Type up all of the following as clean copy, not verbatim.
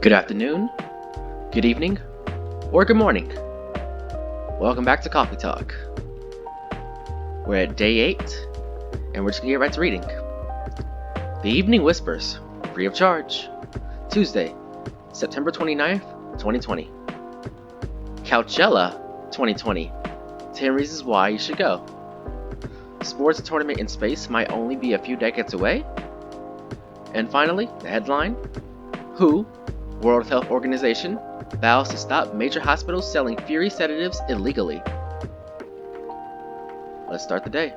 Good afternoon, good evening, or good morning. Welcome back to Coffee Talk. We're at day 8, and we're just gonna get right to reading. The Evening Whispers, free of charge. Tuesday, September 29th, 2020. Coachella 2020. 10 reasons why you should go. Sports tournament in space might only be a few decades away. And finally, the headline: WHO, World Health Organization, vows to stop major hospitals selling fury sedatives illegally. Let's start the day.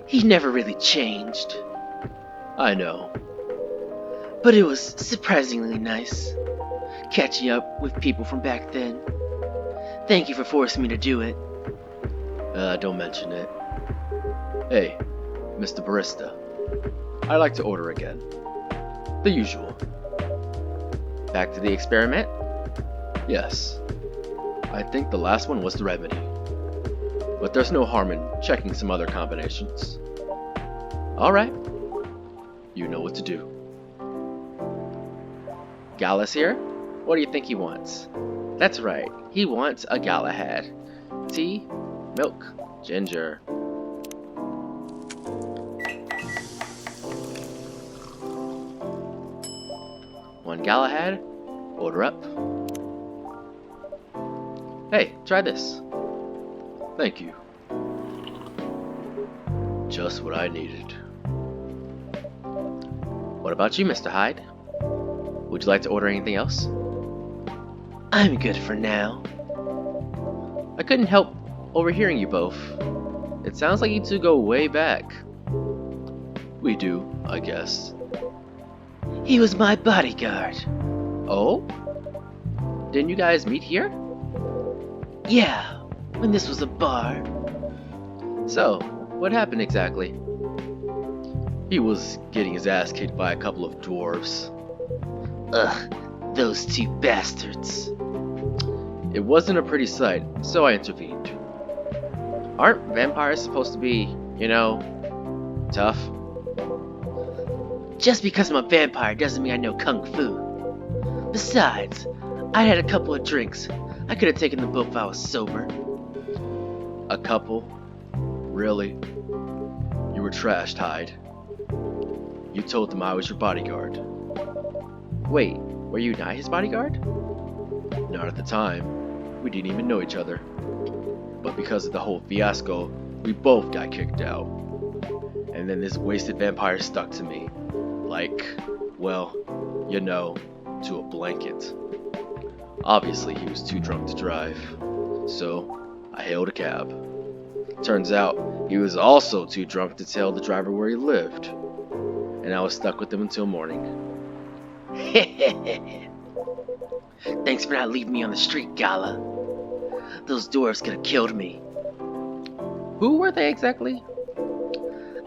He never really changed, I know. but it was surprisingly nice catching up with people from back then. Thank you for forcing me to do it. Don't mention it. Hey, Mr. Barista. I'd like to order again. The usual. Back to the experiment? Yes. I think the last one was the remedy. But there's no harm in checking some other combinations. Alright. You know what to do. Gala's here? What do you think he wants? That's right, he wants a Galahad. Tea, milk, ginger. One Galahad, order up. Hey, try this. Thank you. Just what I needed. What about you, Mr. Hyde? Would you like to order anything else? I'm good for now. I couldn't help overhearing you both. It sounds like you two go way back. We do, I guess. He was my bodyguard. Oh? Didn't you guys meet here? Yeah, when this was a bar. So, what happened exactly? He was getting his ass kicked by a couple of dwarves. Ugh, those two bastards. It wasn't a pretty sight, so I intervened. Aren't vampires supposed to be, tough? Just because I'm a vampire doesn't mean I know kung fu. Besides, I had a couple of drinks. I could have taken them both if I was sober. A couple? Really? You were trashed, Hyde. You told them I was your bodyguard. Wait, were you not his bodyguard? Not at the time. We didn't even know each other. But because of the whole fiasco, we both got kicked out. And then this wasted vampire stuck to me. Like, well, to a blanket. Obviously, he was too drunk to drive. So, I hailed a cab. Turns out, he was also too drunk to tell the driver where he lived. And I was stuck with him until morning. Thanks for not leaving me on the street, Gala. Those dwarves could have killed me. Who were they exactly?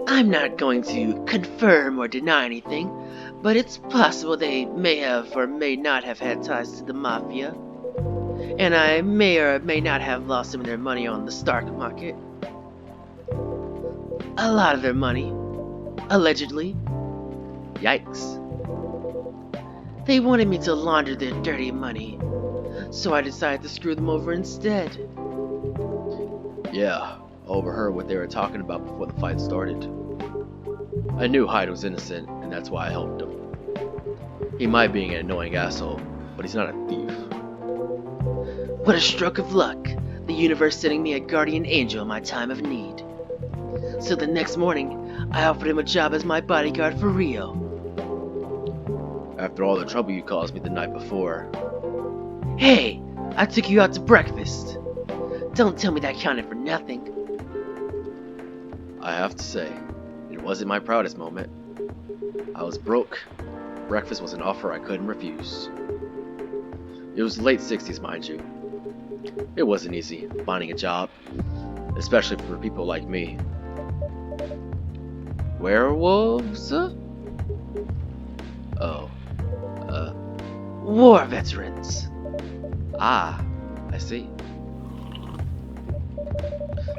I'm not going to confirm or deny anything, but it's possible they may have or may not have had ties to the Mafia. And I may or may not have lost some of their money on the stock market. A lot of their money. Allegedly. Yikes. They wanted me to launder their dirty money, so I decided to screw them over instead. Yeah, I overheard what they were talking about before the fight started. I knew Hyde was innocent, and that's why I helped him. He might be an annoying asshole, but he's not a thief. What a stroke of luck, the universe sending me a guardian angel in my time of need. So the next morning, I offered him a job as my bodyguard for Rio. After all the trouble you caused me the night before. Hey, I took you out to breakfast. Don't tell me that counted for nothing. I have to say, it wasn't my proudest moment. I was broke. Breakfast was an offer I couldn't refuse. It was the late 60s, mind you. It wasn't easy finding a job, especially for people like me. Werewolves? Oh. War veterans. Ah, I see.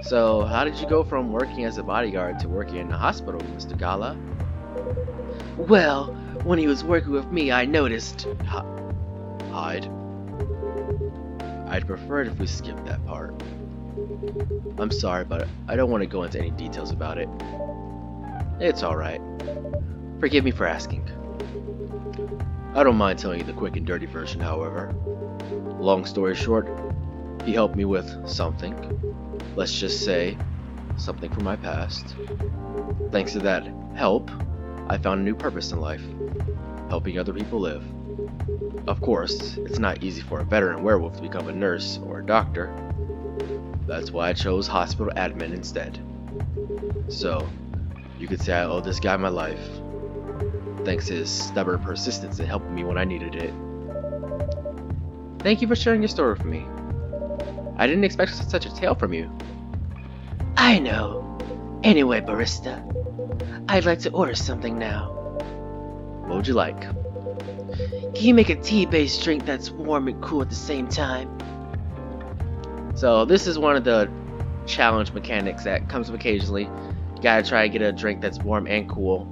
So, how did you go from working as a bodyguard to working in a hospital, Mr. Gala? Well, When he was working with me, I noticed. Hide. I'd prefer it if we skipped that part. I'm sorry, but I don't want to go into any details about it. It's alright. Forgive me for asking. I don't mind telling you the quick and dirty version, however. Long story short, he helped me with something. Let's just say, something from my past. Thanks to that help, I found a new purpose in life. Helping other people live. Of course, it's not easy for a veteran werewolf to become a nurse or a doctor. That's why I chose hospital admin instead. So, you could say I owe this guy my life. Thanks to his stubborn persistence in helping me when I needed it. Thank you for sharing your story with me. I didn't expect such a tale from you. I know. Anyway, barista, I'd like to order something now. What would you like? Can you make a tea-based drink that's warm and cool at the same time? So this is one of the challenge mechanics that comes up occasionally. You gotta try and get a drink that's warm and cool.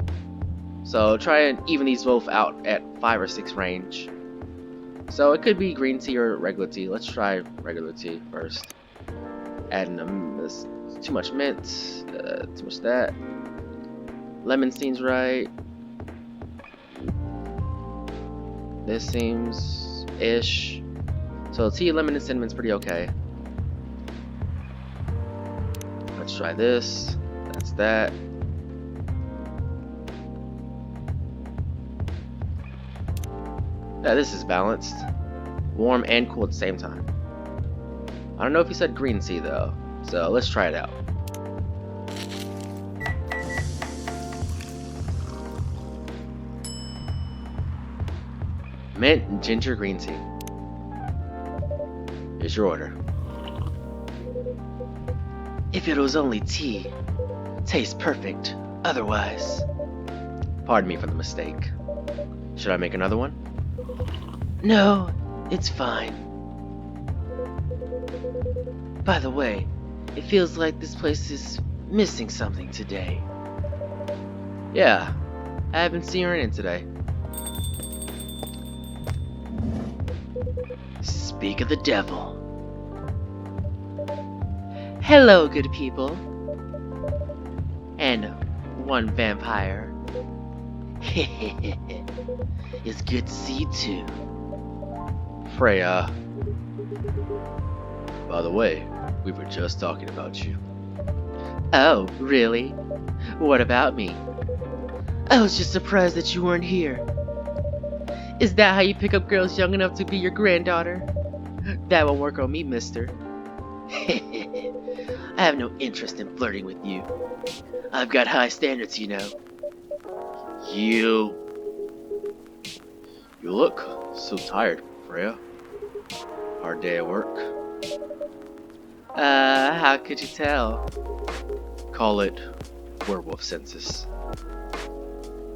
So try and even these both out at 5 or 6 range. So it could be green tea or regular tea. Let's try regular tea first. Adding too much mint, too much that. Lemon seems right. This seems ish. So tea, lemon, and cinnamon's pretty okay. Let's try this. That's that. Yeah, this is balanced. Warm and cool at the same time. I don't know if he said green tea though, so let's try it out. Mint and ginger green tea. Here's your order. If it was only tea, tastes perfect. Otherwise. Pardon me for the mistake. Should I make another one? No, it's fine. By the way, it feels like this place is missing something today. Yeah, I haven't seen her in today. Speak of the devil. Hello, good people. And one vampire. It's good to see you too. Freya. By the way, we were just talking about you. Oh, really? What about me? I was just surprised that you weren't here. Is that how you pick up girls young enough to be your granddaughter? That won't work on me, mister. I have no interest in flirting with you. I've got high standards, you know. You look so tired, Freya. Hard day at work. How could you tell? Call it werewolf census.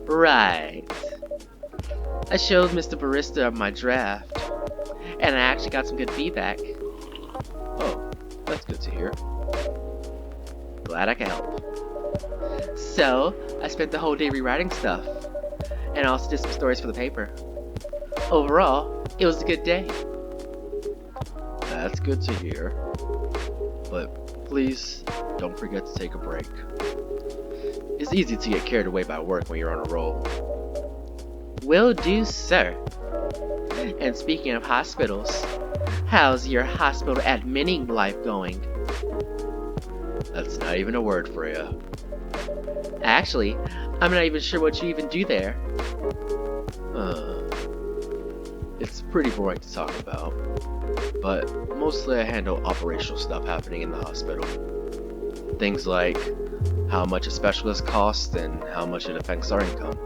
Right. I showed Mr. Barista my draft, and I actually got some good feedback. Oh, that's good to hear. Glad I could help. So, I spent the whole day rewriting stuff, and also did some stories for the paper. Overall, it was a good day. That's good to hear. But please, don't forget to take a break. It's easy to get carried away by work when you're on a roll. Will do, sir. And speaking of hospitals, how's your hospital adminning life going? That's not even a word, Freya. Actually, I'm not even sure what you even do there. It's pretty boring to talk about, but mostly I handle operational stuff happening in the hospital. Things like how much a specialist costs and how much it affects our income.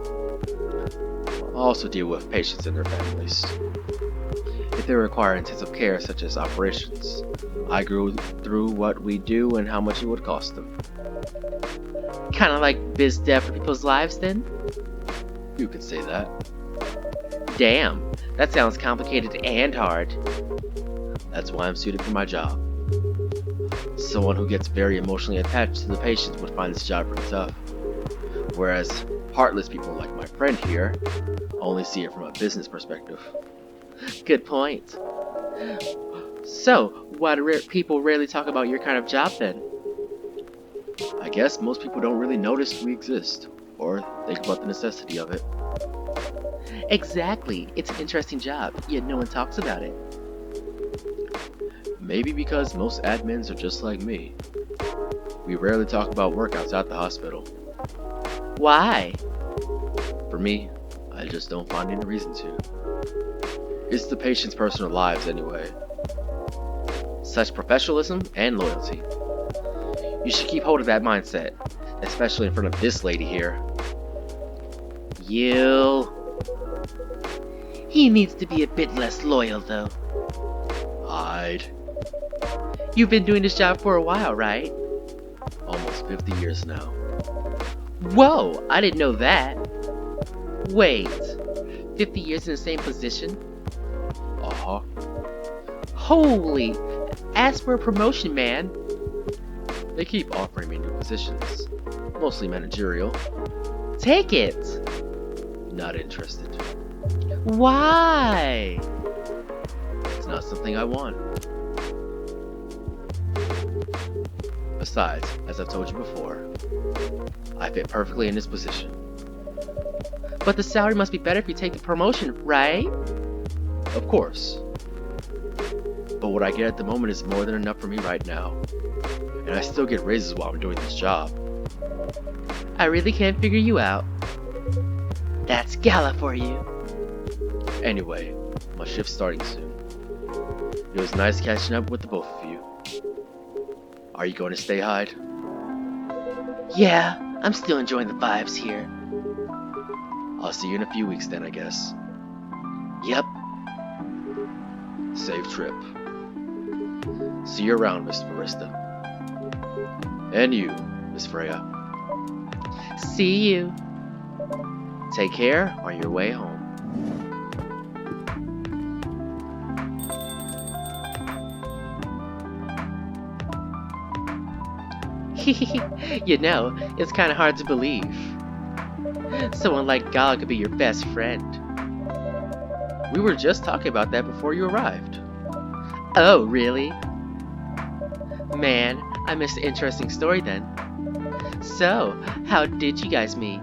I also deal with patients and their families. If they require intensive care such as operations, I go through what we do and how much it would cost them. Kinda like biz dev for people's lives then? You could say that. Damn, that sounds complicated and hard. That's why I'm suited for my job. Someone who gets very emotionally attached to the patients would find this job pretty tough. Whereas Heartless people like my friend here only see it from a business perspective. Good point. So, why do people rarely talk about your kind of job then? I guess most people don't really notice we exist, or think about the necessity of it. Exactly. It's an interesting job, yet no one talks about it. Maybe because most admins are just like me. We rarely talk about work outside the hospital. Why? For me, I just don't find any reason to. It's the patient's personal lives anyway. Such professionalism and loyalty. You should keep hold of that mindset, especially in front of this lady here. He needs to be a bit less loyal, though. Hide. You've been doing this job for a while, right? Almost 50 years now. Whoa, I didn't know that. Wait, 50 years in the same position? Uh-huh. Holy, ask for a promotion, man. They keep offering me new positions, mostly managerial. Take it. Not interested. Why? It's not something I want. Besides, as I've told you before, I fit perfectly in this position. But the salary must be better if you take the promotion, right? Of course. But what I get at the moment is more than enough for me right now. And I still get raises while I'm doing this job. I really can't figure you out. That's Gala for you. Anyway, my shift's starting soon. It was nice catching up with the both of you. Are you going to stay, Hyde? Yeah, I'm still enjoying the vibes here. I'll see you in a few weeks then, I guess. Yep. Safe trip. See you around, Mr. Barista. And you, Miss Freya. See you. Take care on your way home. You know, it's kind of hard to believe. Someone like Gala could be your best friend. We were just talking about that before you arrived. Oh, really? Man, I missed an interesting story then. So, how did you guys meet?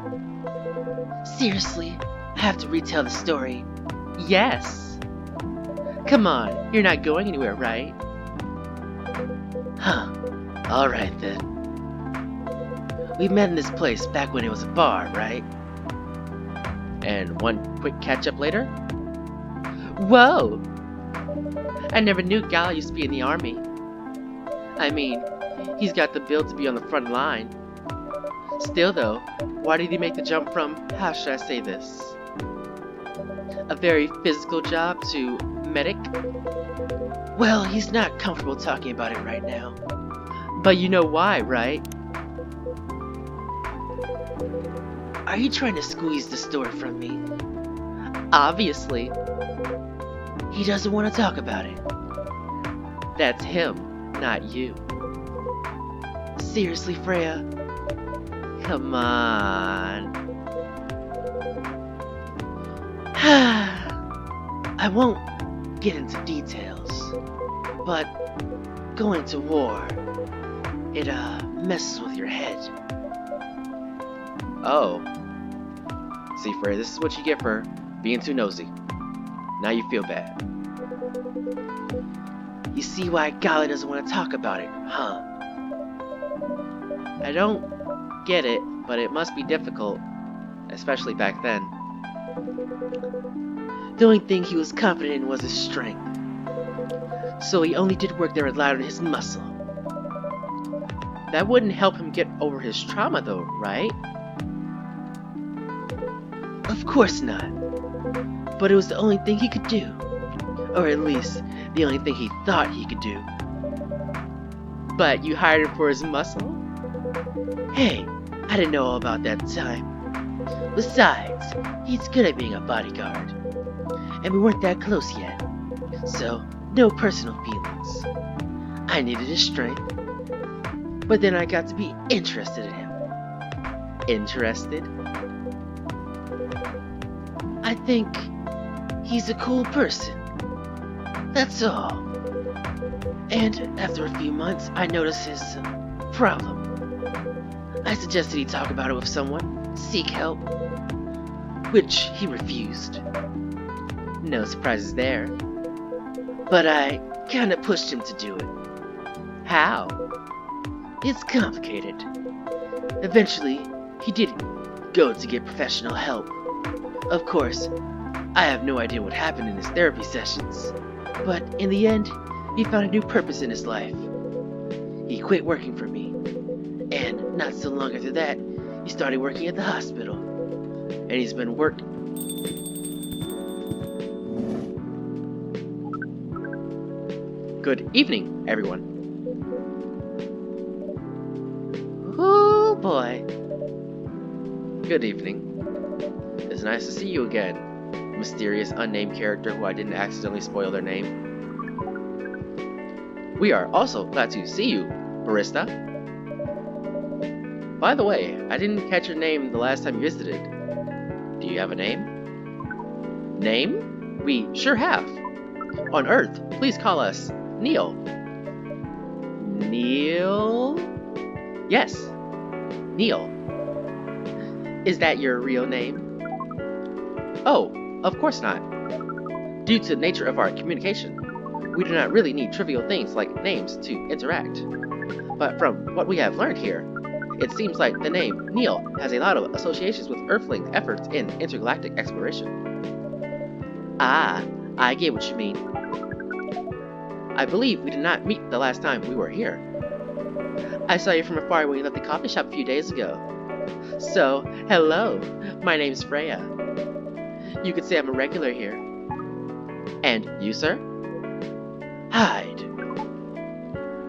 Seriously, I have to retell the story. Yes. Come on, you're not going anywhere, right? Huh. Alright then. We met in this place back when it was a bar, right? And one quick catch-up later? Whoa! I never knew Gala used to be in the army. I mean, he's got the build to be on the front line. Still though, why did he make the jump from, how should I say this, a very physical job to medic? Well, he's not comfortable talking about it right now. But you know why, right? Are you trying to squeeze the story from me? Obviously. He doesn't want to talk about it. That's him, not you. Seriously, Freya? Come on. I won't get into details, but going to war, it messes with your head. Oh. See, Freya, this is what you get for being too nosy. Now you feel bad. You see why Gala doesn't want to talk about it, huh? I don't get it, but it must be difficult, especially back then. The only thing he was confident in was his strength. So he only did work that relied on his muscle. That wouldn't help him get over his trauma though, right? Of course not. But it was the only thing he could do. Or at least, the only thing he thought he could do. But you hired him for his muscle? Hey, I didn't know all about that time. Besides, he's good at being a bodyguard. And we weren't that close yet. So, no personal feelings. I needed his strength. But then I got to be interested in him. Interested? I think he's a cool person. That's all. And after a few months, I noticed his problem. I suggested he talk about it with someone, seek help, which he refused. No surprises there. But I kinda pushed him to do it. How? It's complicated. Eventually, he did go to get professional help. Of course, I have no idea what happened in his therapy sessions, but in the end, he found a new purpose in his life. He quit working for me, and not so long after that, he started working at the hospital, and he's been working. Good evening, everyone. Oh boy. Good evening. It's nice to see you again, mysterious unnamed character who I didn't accidentally spoil their name. We are also glad to see you, barista. By the way, I didn't catch your name the last time you visited. Do you have a name? Name? We sure have. On Earth, please call us Neil. Neil? Yes, Neil. Is that your real name? Oh, of course not. Due to the nature of our communication, we do not really need trivial things like names to interact. But from what we have learned here, it seems like the name Neil has a lot of associations with Earthling efforts in intergalactic exploration. Ah, I get what you mean. I believe we did not meet the last time we were here. I saw you from afar when you left the coffee shop a few days ago. So, hello, my name's Freya. You could say I'm a regular here. And you, sir? Hyde.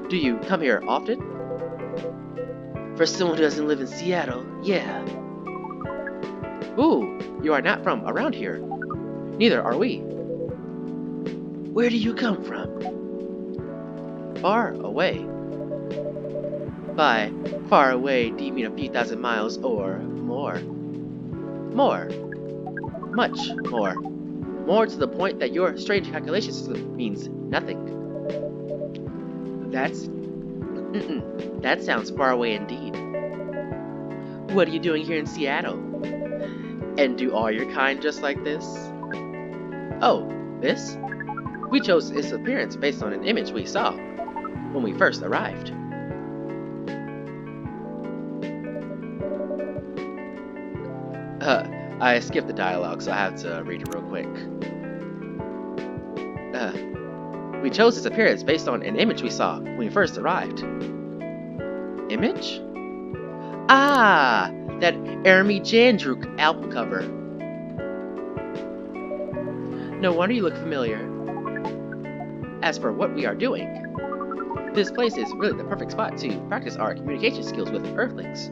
Do you come here often? For someone who doesn't live in Seattle, yeah. Ooh, you are not from around here. Neither are we. Where do you come from? Far away. By far away, do you mean a few thousand miles or more? More. Much more. More to the point that your strange calculation system means nothing. That sounds far away indeed. What are you doing here in Seattle? And do all your kind just like this? Oh, this? We chose its appearance based on an image we saw when we first arrived. I skipped the dialogue, so I have to read it real quick. We chose its appearance based on an image we saw when we first arrived. Image? Ah, that Ermi Jandruk album cover. No wonder you look familiar. As for what we are doing, this place is really the perfect spot to practice our communication skills with Earthlings.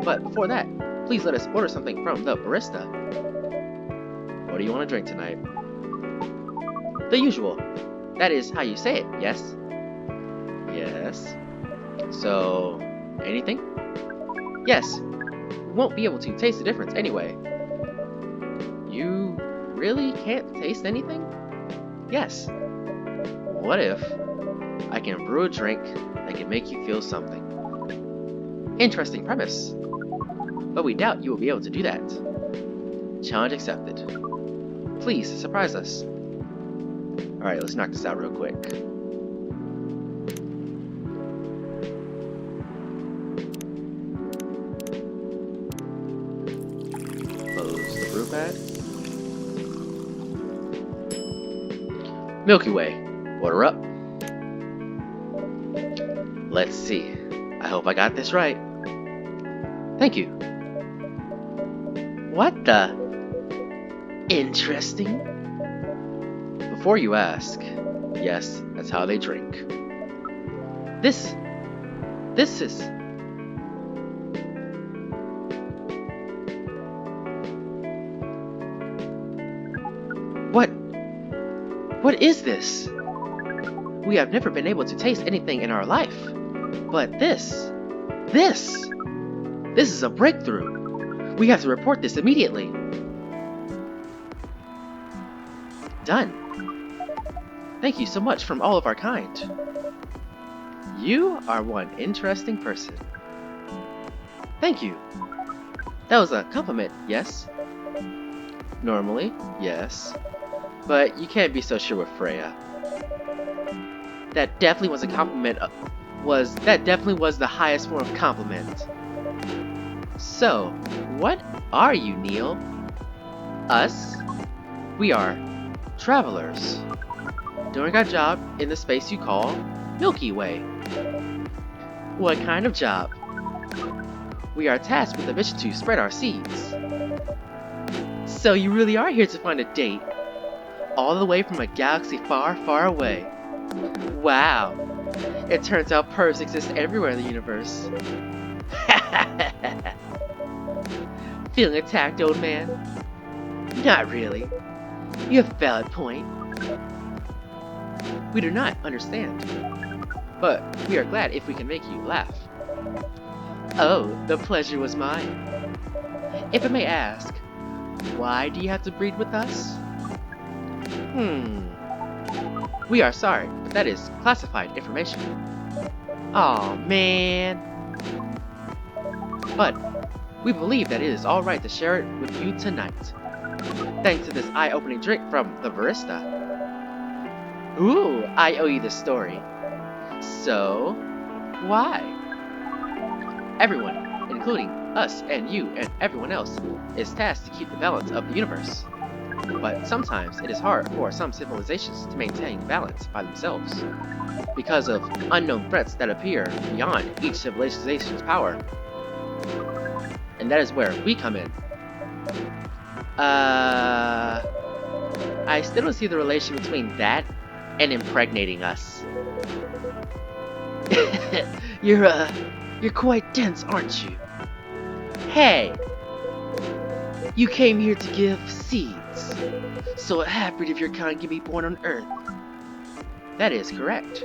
But before that, please let us order something from the barista. What do you want to drink tonight? The usual. That is how you say it, yes? Yes. So, anything? Yes. We won't be able to taste the difference anyway. You really can't taste anything? Yes. What if I can brew a drink that can make you feel something? Interesting premise. But we doubt you will be able to do that. Challenge accepted. Please surprise us. Alright, let's knock this out real quick. Close the brew pad. Milky Way, order up. Let's see. I hope I got this right. Thank you. What the? Interesting. Before you ask, yes, that's how they drink. This is... What is this? We have never been able to taste anything in our life. But this is a breakthrough. We have to report this immediately. Done. Thank you so much from all of our kind. You are one interesting person. Thank you. That was a compliment, yes? Normally, yes. But you can't be so sure with Freya. That definitely was a compliment. That definitely was the highest form of compliment. So, what are you, Neil? Us? We are travelers, doing our job in the space you call Milky Way. What kind of job? We are tasked with the mission to spread our seeds. So you really are here to find a date, all the way from a galaxy far, far away. Wow, it turns out pervs exist everywhere in the universe. Feeling attacked, old man? Not really. You have a valid point. We do not understand, but we are glad if we can make you laugh. Oh, the pleasure was mine. If I may ask, why do you have to breed with us? We are sorry, but that is classified information. Aw, man. But we believe that it is alright to share it with you tonight, thanks to this eye-opening drink from the barista. Ooh, I owe you this story. So, why? Everyone, including us and you and everyone else, is tasked to keep the balance of the universe. But sometimes it is hard for some civilizations to maintain balance by themselves, because of unknown threats that appear beyond each civilization's power. And that is where we come in. I still don't see the relation between that and impregnating us. You're quite dense, aren't you? Hey! You came here to give seeds, so a half-breed of your kind can be born on Earth. That is correct.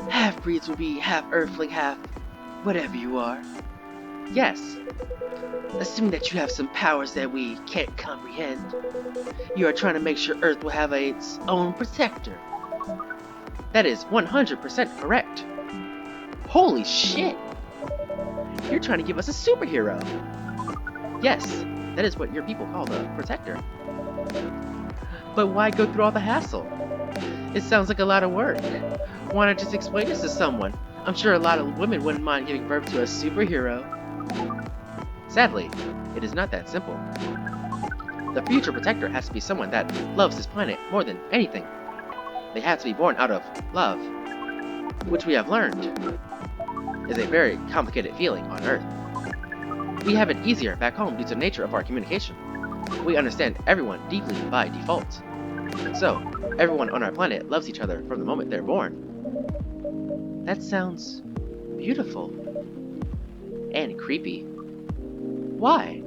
Half-breeds will be half Earthling, half whatever you are. Yes. Assuming that you have some powers that we can't comprehend, you are trying to make sure Earth will have its own protector. That is 100% correct. Holy shit! You're trying to give us a superhero. Yes, that is what your people call the protector. But why go through all the hassle? It sounds like a lot of work. Why not just explain this to someone? I'm sure a lot of women wouldn't mind giving birth to a superhero. Sadly, it is not that simple. The future protector has to be someone that loves this planet more than anything. They have to be born out of love, which we have learned is a very complicated feeling on Earth. We have it easier back home due to the nature of our communication. We understand everyone deeply by default. So, everyone on our planet loves each other from the moment they're born. That sounds beautiful. And creepy. Why?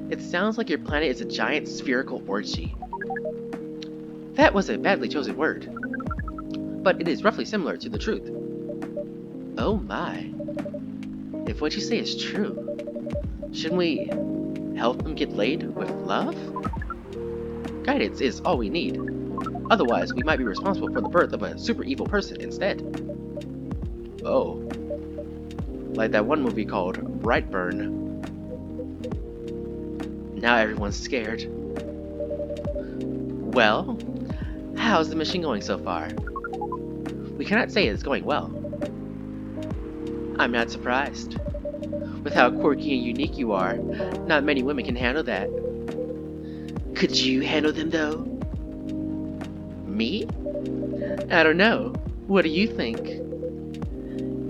It sounds like your planet is a giant spherical orgy. That was a badly chosen word, but it is roughly similar to the truth. Oh my. If what you say is true, shouldn't we help them get laid with love? Guidance is all we need. Otherwise, we might be responsible for the birth of a super evil person instead. Oh. Like that one movie called Brightburn. Now everyone's scared. Well, how's the mission going so far? We cannot say it's going well. I'm not surprised. With how quirky and unique you are, not many women can handle that. Could you handle them though? Me? I don't know. What do you think?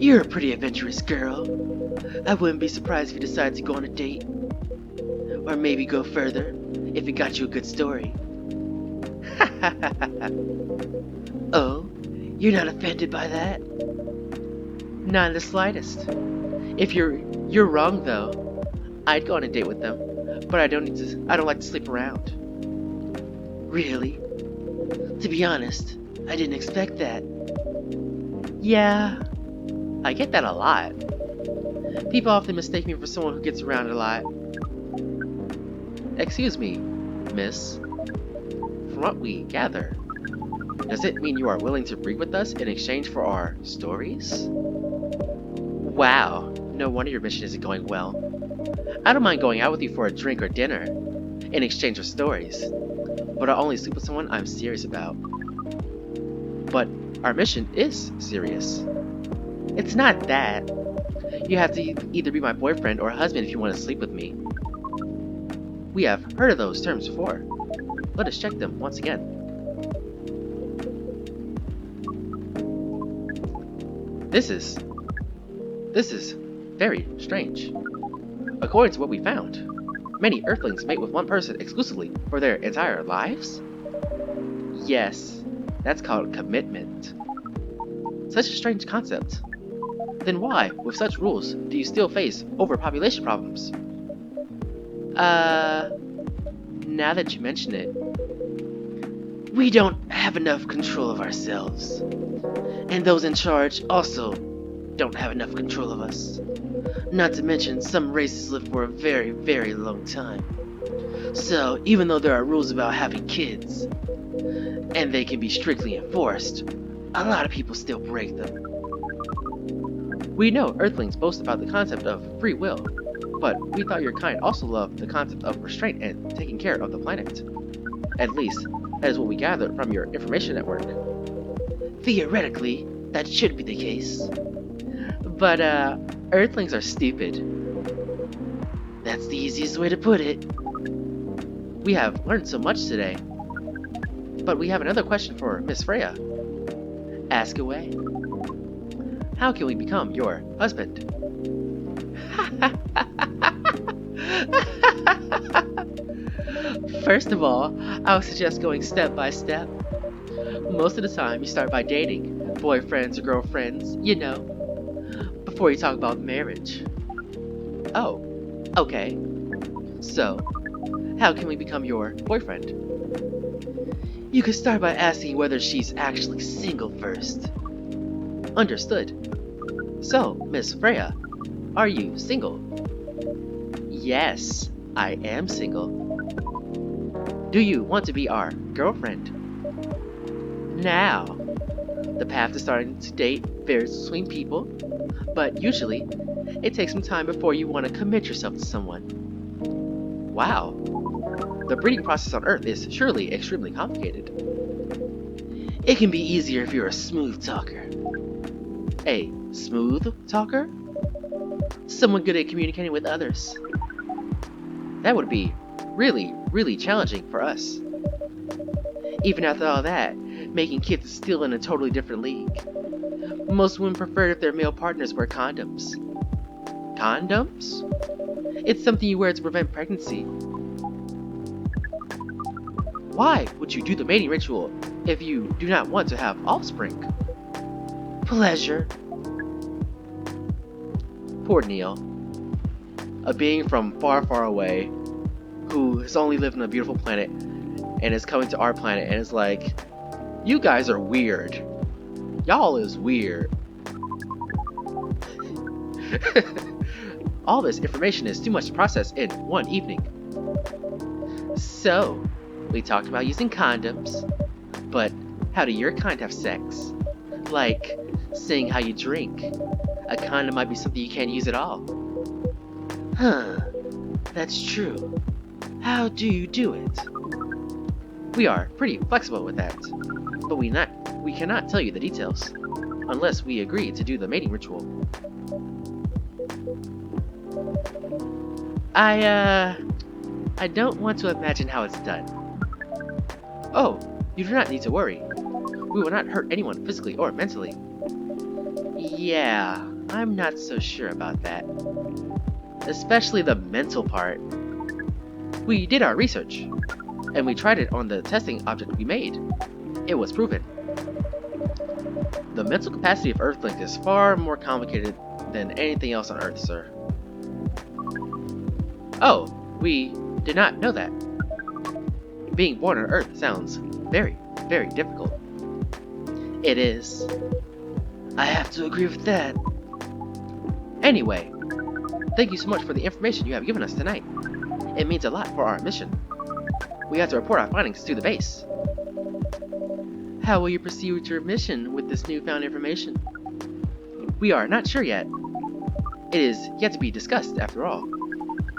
You're a pretty adventurous girl. I wouldn't be surprised if you decided to go on a date. Or maybe go further, if it got you a good story. Oh, you're not offended by that? Not in the slightest. If you're wrong though. I'd go on a date with them, but I don't like to sleep around. Really? To be honest, I didn't expect that. Yeah, I get that a lot. People often mistake me for someone who gets around a lot. Excuse me, miss. from what we gather, does it mean you are willing to breed with us in exchange for our stories? Wow, no wonder your mission isn't going well. I don't mind going out with you for a drink or dinner in exchange for stories, but I'll only sleep with someone I'm serious about. But our mission is serious. It's not that. You have to either be my boyfriend or husband if you want to sleep with me. We have heard of those terms before. Let us check them once again. This is very strange. According to what we found, many Earthlings mate with one person exclusively for their entire lives? Yes, that's called commitment. Such a strange concept. Then why, with such rules, do you still face overpopulation problems? Now that you mention it, we don't have enough control of ourselves. And those in charge also don't have enough control of us. Not to mention, some races live for a very, very long time. So, even though there are rules about having kids, and they can be strictly enforced, a lot of people still break them. We know Earthlings boast about the concept of free will, but we thought your kind also loved the concept of restraint and taking care of the planet. At least, that is what we gathered from your information network. Theoretically, that should be the case. But, Earthlings are stupid. That's the easiest way to put it. We have learned so much today. But we have another question for Miss Freya. Ask away. How can we become your husband? First of all, I would suggest going step by step. Most of the time, you start by dating, boyfriends or girlfriends, you know, before you talk about marriage. Oh, okay. So, how can we become your boyfriend? You could start by asking whether she's actually single first. Understood. So, Miss Freya, are you single? Yes, I am single. Do you want to be our girlfriend? Now, the path to starting to date varies between people, but usually, it takes some time before you want to commit yourself to someone. Wow, the breeding process on Earth is surely extremely complicated. It can be easier if you're a smooth talker. A smooth talker? Someone good at communicating with others. That would be really, really challenging for us. Even after all that, making kids is still in a totally different league. Most women prefer if their male partners wear condoms. Condoms? It's something you wear to prevent pregnancy. Why would you do the mating ritual if you do not want to have offspring? Pleasure. Poor Neil. A being from far, far away who has only lived on a beautiful planet and is coming to our planet and is like, you guys are weird. Y'all is weird. All this information is too much to process in one evening. So, we talked about using condoms, but how do your kind have sex? Like, seeing how you drink. A condom might be something you can't use at all. Huh, that's true. How do you do it? We are pretty flexible with that, but we cannot tell you the details, unless we agree to do the mating ritual. I don't want to imagine how it's done. Oh, you do not need to worry. We will not hurt anyone physically or mentally. Yeah, I'm not so sure about that. Especially the mental part. We did our research, and we tried it on the testing object we made. It was proven. The mental capacity of Earthlink is far more complicated than anything else on Earth, sir. Oh, we did not know that. Being born on Earth sounds very, very difficult. It is. I have to agree with that. Anyway, thank you so much for the information you have given us tonight. It means a lot for our mission. We have to report our findings to the base. How will you proceed with your mission with this newfound information? We are not sure yet. It is yet to be discussed, after all.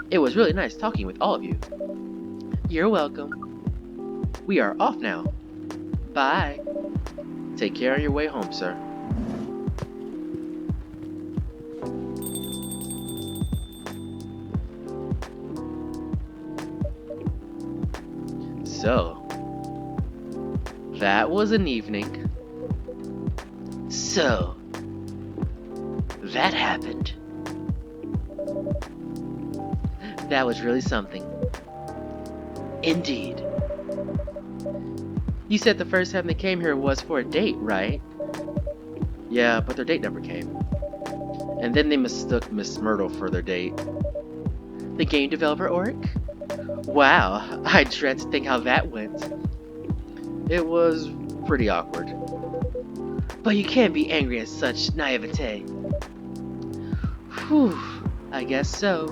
It was really nice talking with all of you. You're welcome. We are off now. Bye. Take care on your way home, sir. So, that was an evening. So, that happened. That was really something. Indeed. You said the first time they came here was for a date, right? Yeah, but their date never came. And then they mistook Miss Myrtle for their date. The game developer orc? Wow, I dread to think how that went. It was pretty awkward. But you can't be angry at such naivete. Whew, I guess so.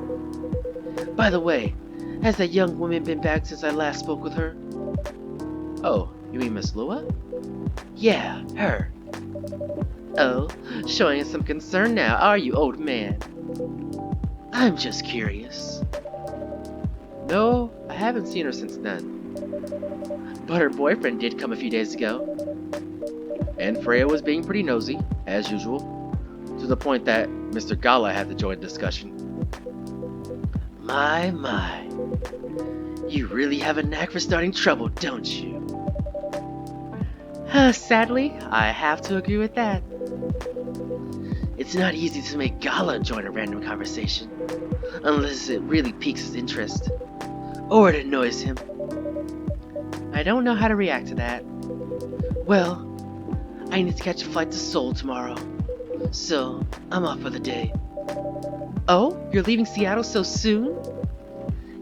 By the way, has that young woman been back since I last spoke with her? Oh, you mean Miss Lua? Yeah, her. Oh, showing us some concern now, are you, old man? I'm just curious. No, I haven't seen her since then. But her boyfriend did come a few days ago. And Freya was being pretty nosy, as usual, to the point that Mr. Gala had to join the discussion. My. You really have a knack for starting trouble, don't you? Sadly, I have to agree with that. It's not easy to make Gala join a random conversation, unless it really piques his interest, or it annoys him. I don't know how to react to that. Well, I need to catch a flight to Seoul tomorrow, so I'm off for the day. Oh, you're leaving Seattle so soon?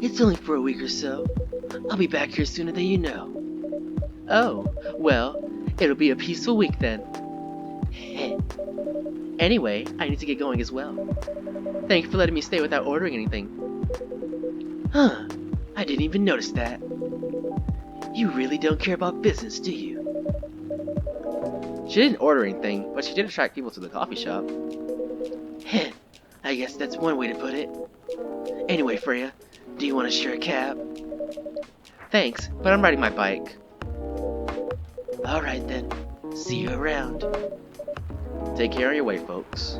It's only for a week or so. I'll be back here sooner than you know. Oh, well, it'll be a peaceful week then. Anyway, I need to get going as well. Thank you for letting me stay without ordering anything. Huh, I didn't even notice that. You really don't care about business, do you? She didn't order anything, but she did attract people to the coffee shop. Heh, I guess that's one way to put it. Anyway, Freya, do you want to share a cab? Thanks, but I'm riding my bike. Alright then, see you around. Take care on your way, folks.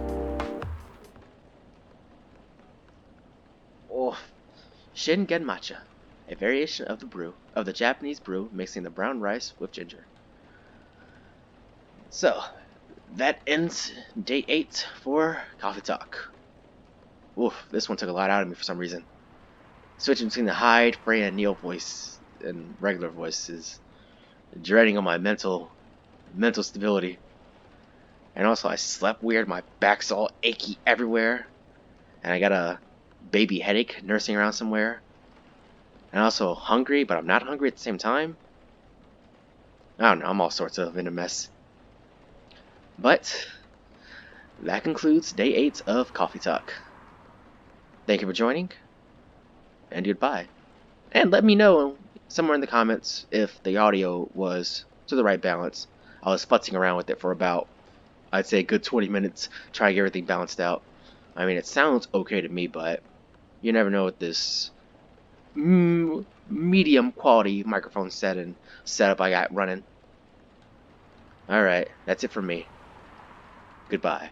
Oh, Shingen matcha, a variation of the Japanese brew mixing the brown rice with ginger. So, that ends day 8 for Coffee Talk. Oof, this one took a lot out of me for some reason. Switching between the Hyde, Freya, and Neil voice and regular voice is dreading on my mental stability. And also, I slept weird, my back's all achy everywhere, and I got a baby headache nursing around somewhere. And also hungry, but I'm not hungry at the same time. I don't know, I'm all sorts of in a mess. But that concludes day 8 of Coffee Talk. Thank you for joining, and goodbye. And let me know somewhere in the comments if the audio was to the right balance. I was futzing around with it for about, I'd say, a good 20 minutes, trying to get everything balanced out. I mean, it sounds okay to me, but you never know with this medium quality microphone setup I got running. Alright, that's it for me. Goodbye.